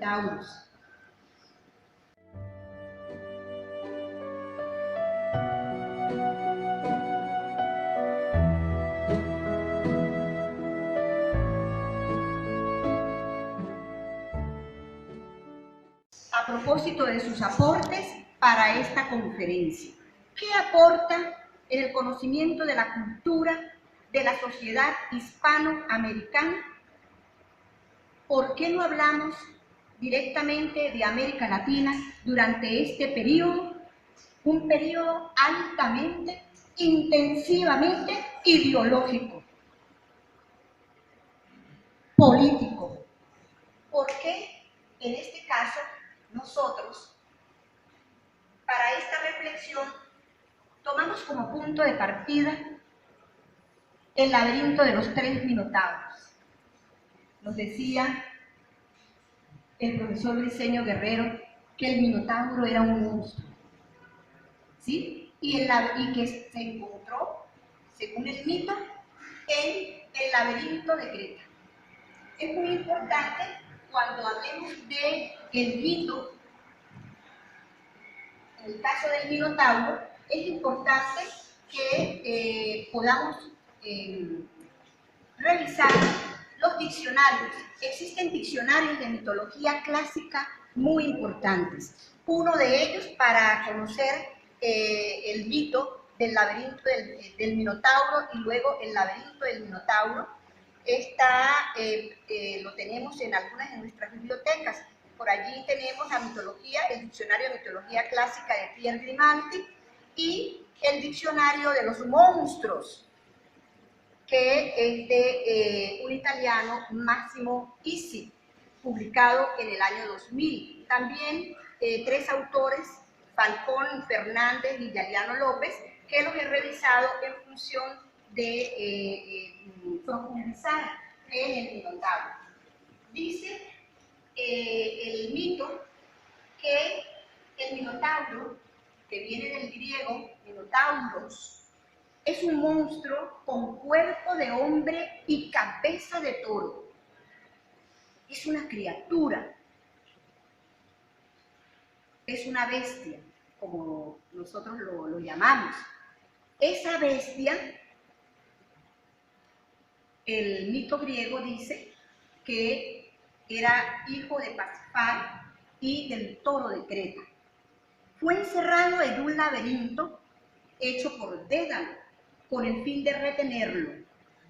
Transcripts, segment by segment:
minotauros. A propósito de sus aportes para esta conferencia, ¿qué aporta en el conocimiento de la cultura de la sociedad hispanoamericana? ¿Por qué no hablamos directamente de América Latina durante este periodo? Un periodo altamente, intensivamente ideológico, político. ¿Por qué en este caso nosotros, para esta reflexión, tomamos como punto de partida el laberinto de los tres minotauros? Nos decía el profesor Briceño Guerrero que el minotauro era un monstruo, ¿sí? Y que se encontró, según el mito, en el laberinto de Creta. Es muy importante cuando hablemos del mito, en el caso del minotauro, es importante que podamos revisar los diccionarios. Existen diccionarios de mitología clásica muy importantes. Uno de ellos, para conocer el mito del laberinto del Minotauro y luego el laberinto del Minotauro, lo tenemos en algunas de nuestras bibliotecas. Por allí tenemos la mitología, el diccionario de mitología clásica de Pier Grimaldi y el diccionario de los monstruos, que es de un italiano, Massimo Isi, publicado en el año 2000. También tres autores, Falcón, Fernández y Yaliano López, que los he revisado en función de profundizar en el Minotauro. Dice el mito que el Minotauro, que viene del griego Minotauros, es un monstruo con cuerpo de hombre y cabeza de toro. Es una criatura, es una bestia, como nosotros lo llamamos. Esa bestia, el mito griego dice que era hijo de Pasífae y del toro de Creta. Fue encerrado en un laberinto hecho por Dédalo, con el fin de retenerlo.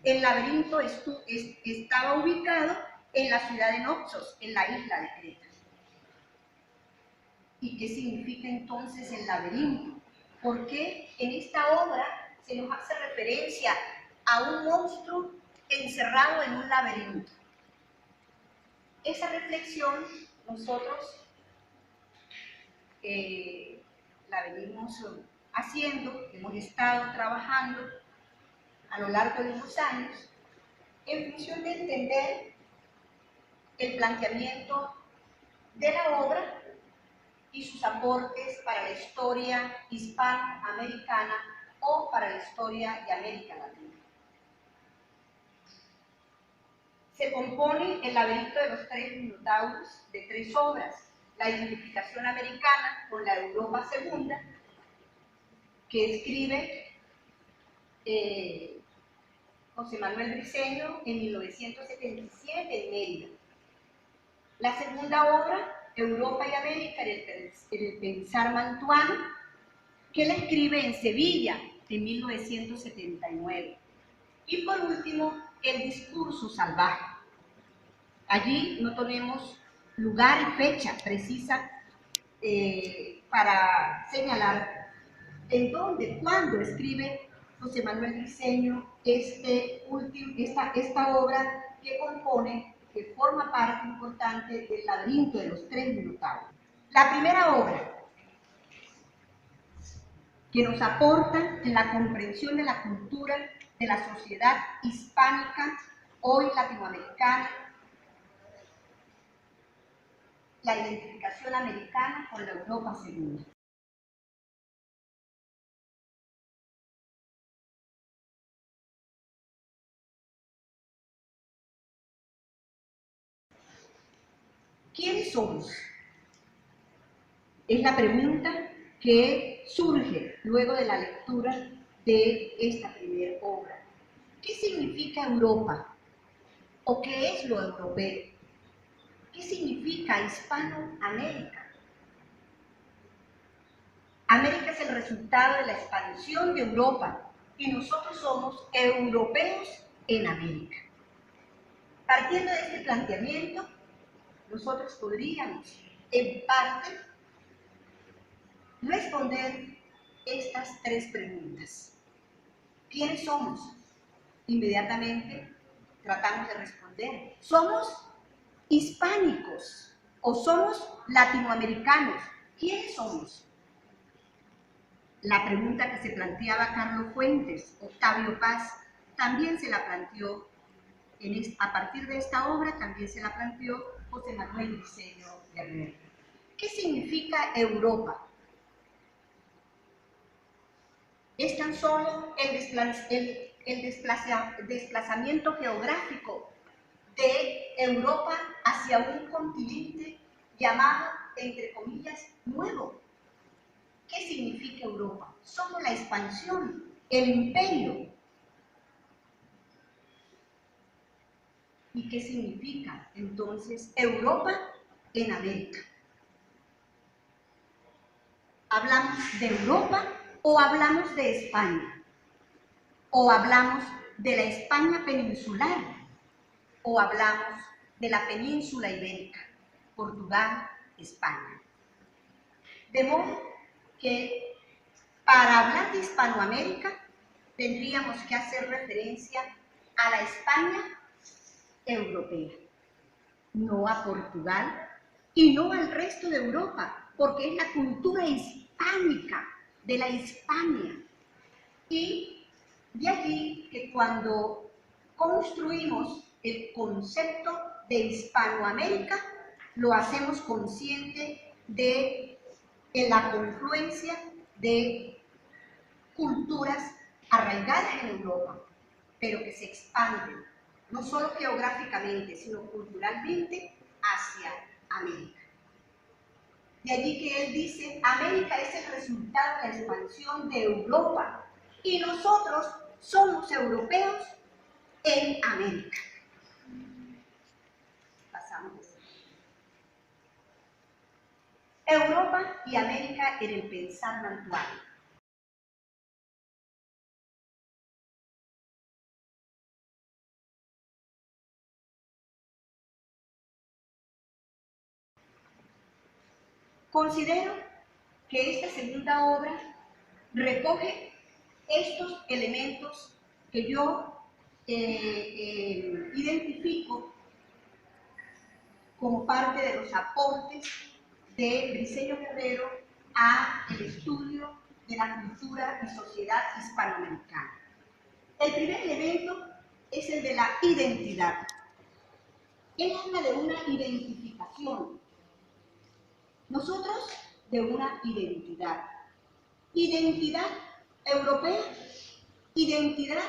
El laberinto estaba ubicado en la ciudad de Noxos, en la isla de Creta. ¿Y qué significa entonces el laberinto? Porque en esta obra se nos hace referencia a un monstruo encerrado en un laberinto. Esa reflexión nosotros la venimos haciendo, hemos estado trabajando a lo largo de unos años en función de entender el planteamiento de la obra y sus aportes para la historia hispanoamericana o para la historia de América Latina. Se compone el laberinto de los tres minotauros de tres obras: la identificación americana con la Europa segunda, que escribe José Manuel Briceño en 1977 en Mérida. La segunda obra, Europa y América en el pensar mantuano, que él escribe en Sevilla en 1979. Y por último, el discurso salvaje. Allí no tenemos lugar y fecha precisa para señalar en dónde, cuándo escribe José Manuel Briceño esta obra que compone, que forma parte importante del laberinto de los tres minotauros. La primera obra que nos aporta en la comprensión de la cultura de la sociedad hispánica, hoy latinoamericana, la identificación americana con la Europa segunda. ¿Quiénes somos? Es la pregunta que surge luego de la lectura de esta primera obra. ¿Qué significa Europa? ¿O qué es lo europeo? ¿Qué significa Hispanoamérica? América es el resultado de la expansión de Europa y nosotros somos europeos en América. Partiendo de este planteamiento, nosotros podríamos, en parte, responder estas tres preguntas. ¿Quiénes somos? Inmediatamente tratamos de responder. ¿Somos hispánicos o somos latinoamericanos? ¿Quiénes somos? La pregunta que se planteaba Carlos Fuentes, Octavio Paz, también se la planteó, a partir de esta obra también se la planteó José Manuel Briceño Guerrero. ¿Qué significa Europa? Es tan solo el desplazamiento geográfico de Europa hacia un continente llamado, entre comillas, nuevo. ¿Qué significa Europa? Solo la expansión, el imperio. ¿Y qué significa entonces Europa en América? ¿Hablamos de Europa o hablamos de España? ¿O hablamos de la España peninsular? ¿O hablamos de la península ibérica, Portugal, España? De modo que para hablar de Hispanoamérica tendríamos que hacer referencia a la España europea, no a Portugal y no al resto de Europa, porque es la cultura hispánica de la Hispania. Y de allí que cuando construimos el concepto de Hispanoamérica, lo hacemos consciente de la confluencia de culturas arraigadas en Europa, pero que se expanden, no solo geográficamente, sino culturalmente, hacia América. De allí que él dice, América es el resultado de la expansión de Europa y nosotros somos europeos en América. Pasamos. Europa y América en el pensar mantuano. Considero que esta segunda obra recoge estos elementos que yo identifico como parte de los aportes de Briceño Guerrero al estudio de la cultura y sociedad hispanoamericana. El primer elemento es el de la identidad. Él habla de una identificación. Nosotros de una identidad. Identidad europea, identidad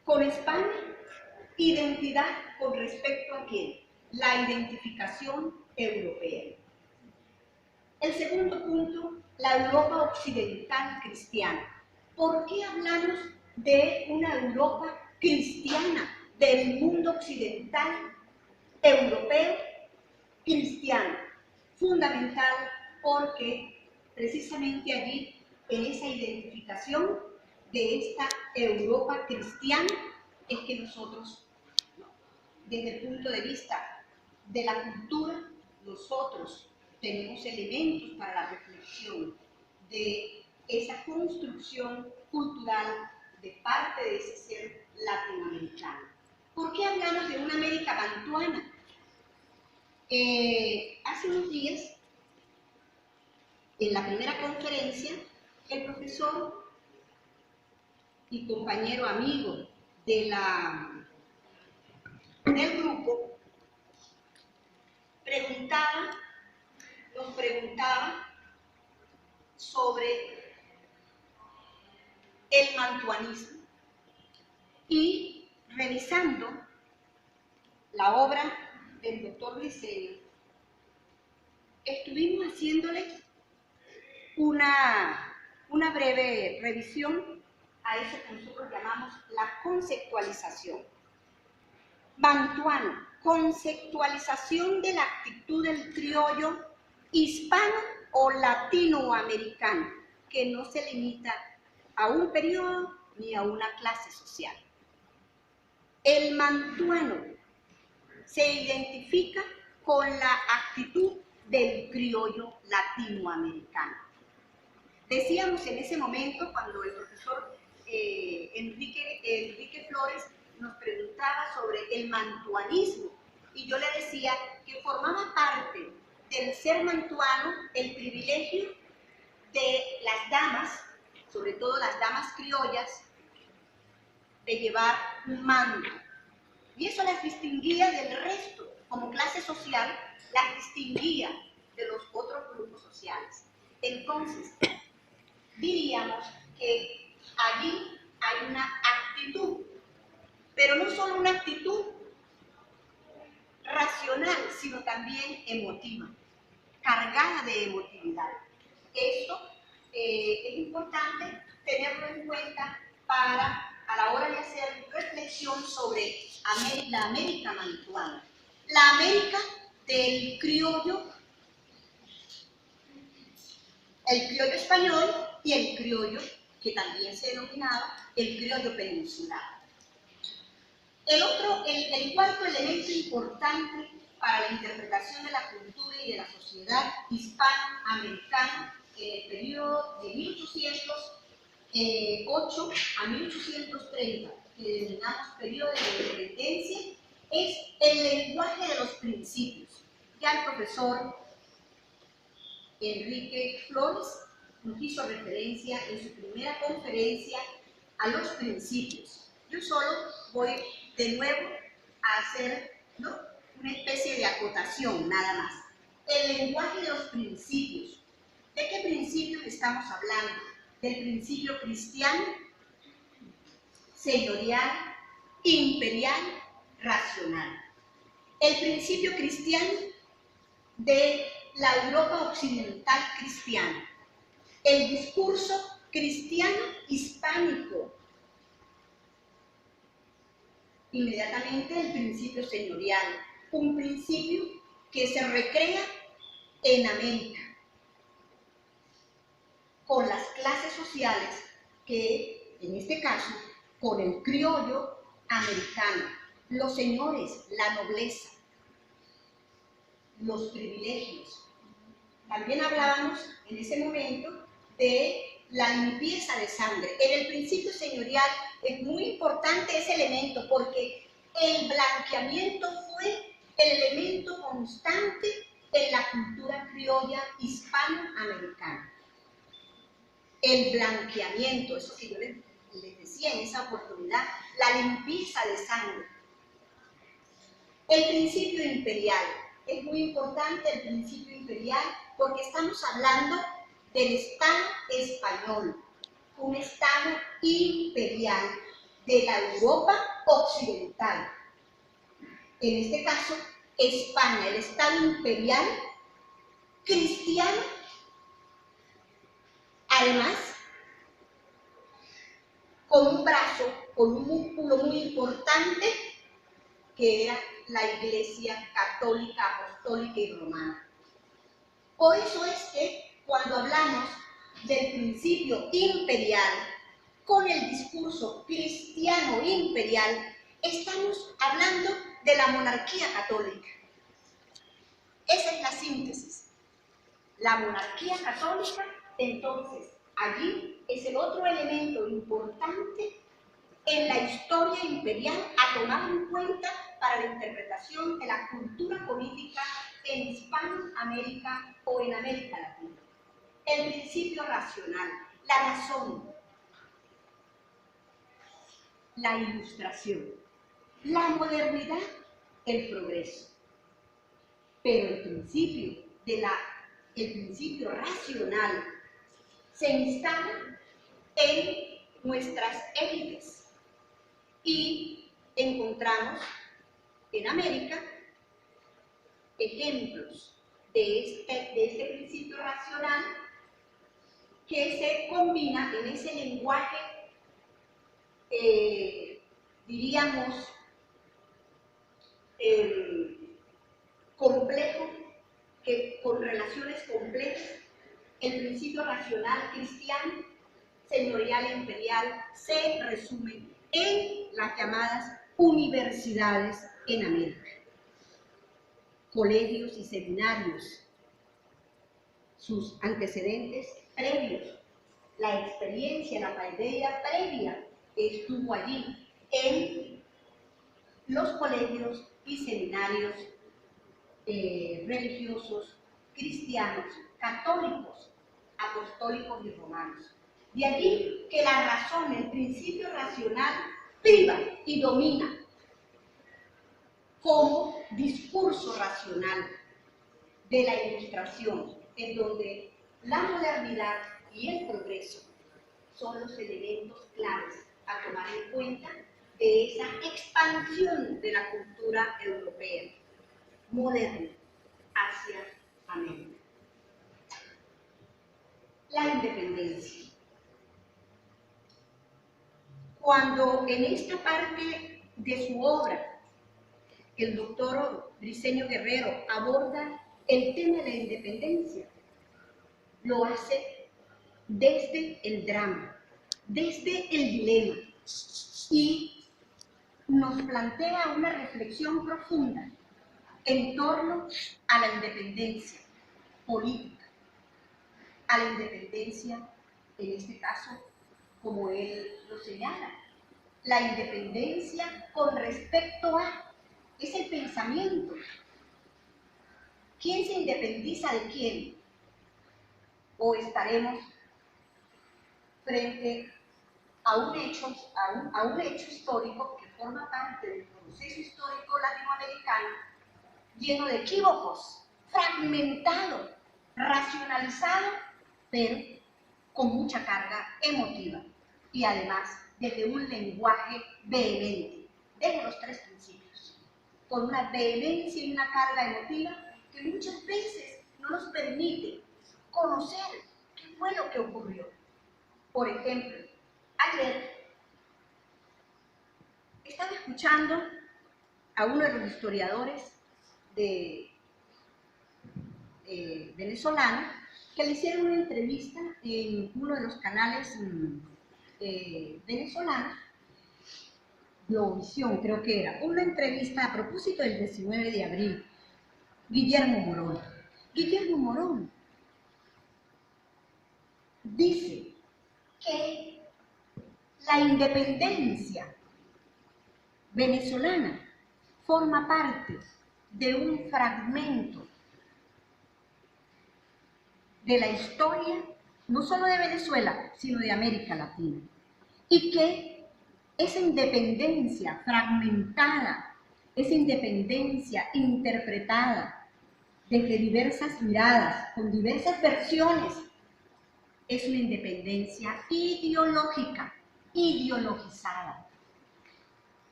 con España, identidad con respecto a quién, la identificación europea. El segundo punto, la Europa occidental cristiana. ¿Por qué hablamos de una Europa cristiana, del mundo occidental europeo cristiano? Fundamental porque precisamente allí, en esa identificación de esta Europa cristiana, es que nosotros, desde el punto de vista de la cultura, nosotros tenemos elementos para la reflexión de esa construcción cultural de parte de ese ser latinoamericano. ¿Por qué hablamos de una América bantuana? Hace unos días, en la primera conferencia, el profesor y compañero amigo del grupo nos preguntaba sobre el mantuanismo. Y revisando la obra del doctor Briceño, estuvimos haciéndole una breve revisión a eso que nosotros llamamos la conceptualización. Mantuano, conceptualización de la actitud del criollo hispano o latinoamericano, que no se limita a un periodo ni a una clase social. El mantuano se identifica con la actitud del criollo latinoamericano. Decíamos en ese momento, cuando el profesor Enrique Flores nos preguntaba sobre el mantuanismo, y yo le decía que formaba parte del ser mantuano el privilegio de las damas, sobre todo las damas criollas, de llevar un manto. Y eso las distinguía del resto, como clase social, las distinguía de los otros grupos sociales. Entonces, diríamos que allí hay una actitud, pero no solo una actitud racional, sino también emotiva, cargada de emotividad. Esto es importante tenerlo en cuenta para, a la hora de hacer reflexión sobre la América mantuana. La América del criollo, el criollo español y el criollo que también se denominaba el criollo peninsular. El cuarto elemento importante para la interpretación de la cultura y de la sociedad hispanoamericana en el periodo de 1808 a 1830, que denominamos periodo de la independencia, es el lenguaje de los principios. Ya el profesor Enrique Flores nos hizo referencia en su primera conferencia a los principios. Yo solo voy de nuevo a hacer una especie de acotación, nada más. El lenguaje de los principios. ¿De qué principios estamos hablando? Del principio cristiano, señorial, imperial, racional. El principio cristiano de la Europa occidental cristiana. El discurso cristiano hispánico. Inmediatamente el principio señorial, un principio que se recrea en América, con las clases sociales que, en este caso, con el criollo americano, los señores, la nobleza, los privilegios. También hablábamos en ese momento de la limpieza de sangre. En el principio señorial es muy importante ese elemento porque el blanqueamiento fue el elemento constante en la cultura criolla hispanoamericana. El blanqueamiento, eso que yo les decía en esa oportunidad, la limpieza de sangre. El principio imperial. Es muy importante el principio imperial porque estamos hablando del Estado español, un Estado imperial de la Europa occidental. En este caso, España, el Estado imperial cristiano, además, con un brazo, con un músculo muy importante, que era la Iglesia católica, apostólica y romana. Por eso es que cuando hablamos del principio imperial con el discurso cristiano imperial, estamos hablando de la monarquía católica. Esa es la síntesis. La monarquía católica, entonces, allí es el otro elemento importante en la historia imperial a tomar en cuenta para la interpretación de la cultura política en Hispanoamérica o en América Latina. El principio racional, la razón, la ilustración, la modernidad, el progreso. Pero el principio racional se instala en nuestras élites y encontramos en América ejemplos de este principio racional que se combina en ese lenguaje, diríamos, complejo, que con relaciones complejas, el principio racional cristiano, señorial e imperial, se resume en las llamadas universidades en América, colegios y seminarios, sus antecedentes previos, la experiencia, la paideia previa estuvo allí en los colegios y seminarios religiosos, cristianos, católicos, apostólicos y romanos. De allí que la razón, el principio racional, priva y domina como discurso racional de la Ilustración, en donde la modernidad y el progreso son los elementos claves a tomar en cuenta de esa expansión de la cultura europea moderna hacia América. La independencia. Cuando en esta parte de su obra el doctor Briceño Guerrero aborda el tema de la independencia, lo hace desde el drama, desde el dilema, y nos plantea una reflexión profunda en torno a la independencia política, a la independencia, en este caso, como él lo señala, la independencia con respecto a, es el pensamiento. ¿Quién se independiza de quién? ¿O estaremos frente a un hecho histórico que forma parte del proceso histórico latinoamericano, lleno de equívocos, fragmentado, racionalizado, pero con mucha carga emotiva y además desde un lenguaje vehemente, desde los tres principios, con una vehemencia y una carga emotiva que muchas veces no nos permite conocer qué fue lo que ocurrió. Por ejemplo, ayer estaba escuchando a uno de los historiadores venezolanos que le hicieron una entrevista en uno de los canales venezolanos, Globovisión creo que era, una entrevista a propósito del 19 de abril, Guillermo Morón. Guillermo Morón dice que la independencia venezolana forma parte de un fragmento de la historia, no solo de Venezuela, sino de América Latina, y que esa independencia fragmentada, esa independencia interpretada desde diversas miradas, con diversas versiones, es una independencia ideológica, ideologizada,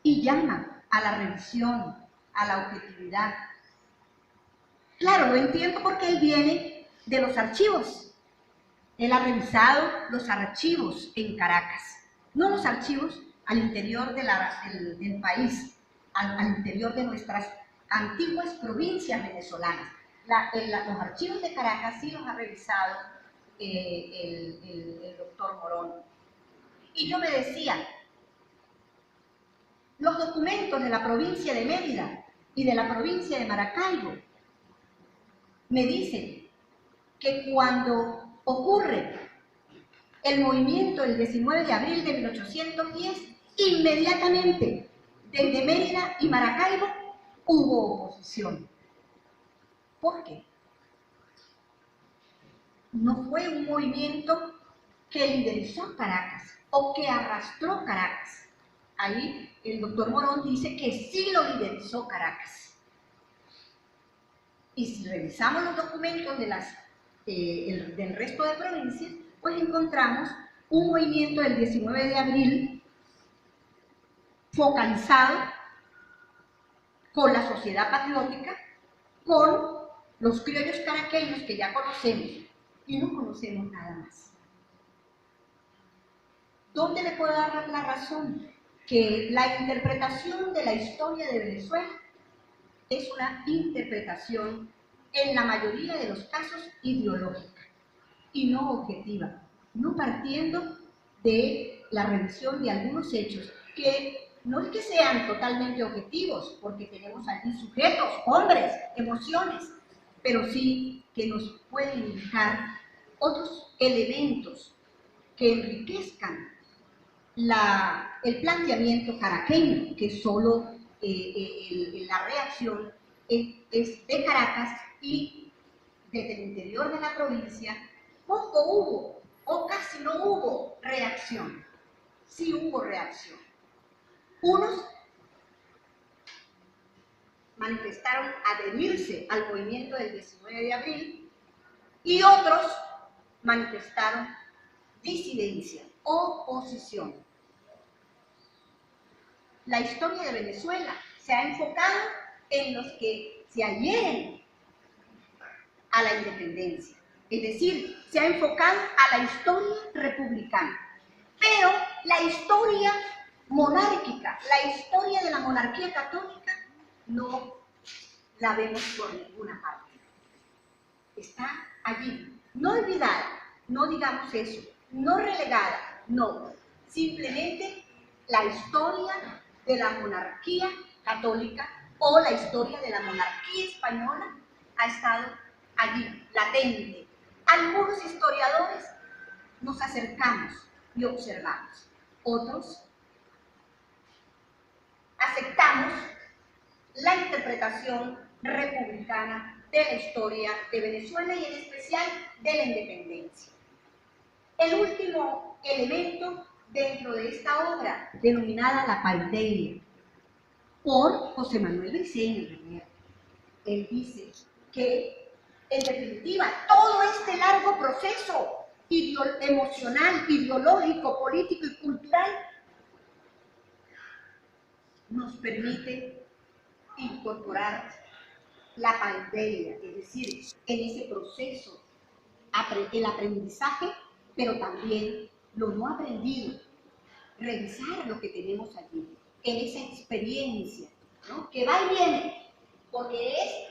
y llama a la revisión, a la objetividad. Claro, lo entiendo porque él viene de los archivos. Él ha revisado los archivos en Caracas, no los archivos al interior del país, al interior de nuestras antiguas provincias venezolanas. Los archivos de Caracas sí los ha revisado el doctor Morón. Y yo me decía, los documentos de la provincia de Mérida y de la provincia de Maracaibo me dicen que cuando ocurre el movimiento el 19 de abril de 1810, inmediatamente desde Mérida y Maracaibo hubo oposición. ¿Por qué? No fue un movimiento que liderizó Caracas o que arrastró Caracas. Ahí el doctor Morón dice que sí lo liderizó Caracas. Y si revisamos los documentos del resto de provincias, pues encontramos un movimiento del 19 de abril focalizado con la sociedad patriótica, con los criollos caraqueños que ya conocemos, y no conocemos nada más. ¿Dónde le puedo dar la razón? Que la interpretación de la historia de Venezuela es una interpretación, en la mayoría de los casos, ideológica y no objetiva, no partiendo de la revisión de algunos hechos que no es que sean totalmente objetivos, porque tenemos allí sujetos, hombres, emociones, pero sí que nos pueden indicar otros elementos que enriquezcan el planteamiento caraqueño, que solo la reacción es de Caracas, y desde el interior de la provincia poco hubo o casi no hubo reacción. Sí hubo reacción. Unos manifestaron adherirse al movimiento del 19 de abril y otros manifestaron disidencia, oposición. La historia de Venezuela se ha enfocado en los que se adhieren a la independencia, es decir, se ha enfocado a la historia republicana. Pero la historia monárquica, la historia de la monarquía católica, no la vemos por ninguna parte. Está allí, no olvidada, no digamos eso, no relegada, no. Simplemente la historia de la monarquía católica o la historia de la monarquía española ha estado allí, latente. Algunos historiadores nos acercamos y observamos. Otros aceptamos la interpretación republicana de la historia de Venezuela y en especial de la independencia. El último elemento dentro de esta obra, denominada La Paideia, por José Manuel Briceño, él dice que, en definitiva, todo este largo proceso emocional, ideológico, político y cultural nos permite incorporar la paideia, es decir, en ese proceso el aprendizaje, pero también lo no aprendido, revisar lo que tenemos allí, en esa experiencia, ¿no? Que va y viene, porque es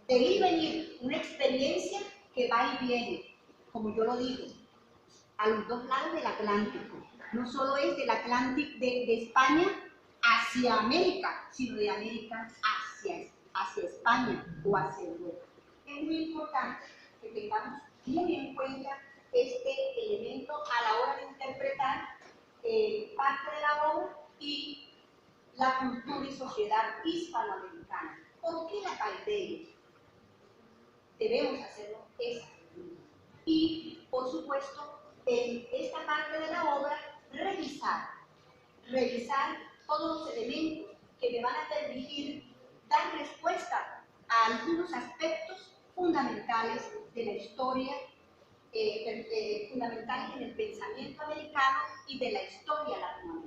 de ir y venir, una experiencia que va y viene, como yo lo digo, a los dos lados del Atlántico. No solo es del Atlántico de España hacia América, sino de América hacia España o hacia Europa. Es muy importante que tengamos muy en cuenta este elemento a la hora de interpretar parte de la obra y la cultura y sociedad hispanoamericana. ¿Por qué la paideia? Debemos hacerlo esa. Y, por supuesto, en esta parte de la obra, revisar todos los elementos que me van a permitir dar respuesta a algunos aspectos fundamentales de la historia, fundamentales en el pensamiento americano y de la historia latinoamericana.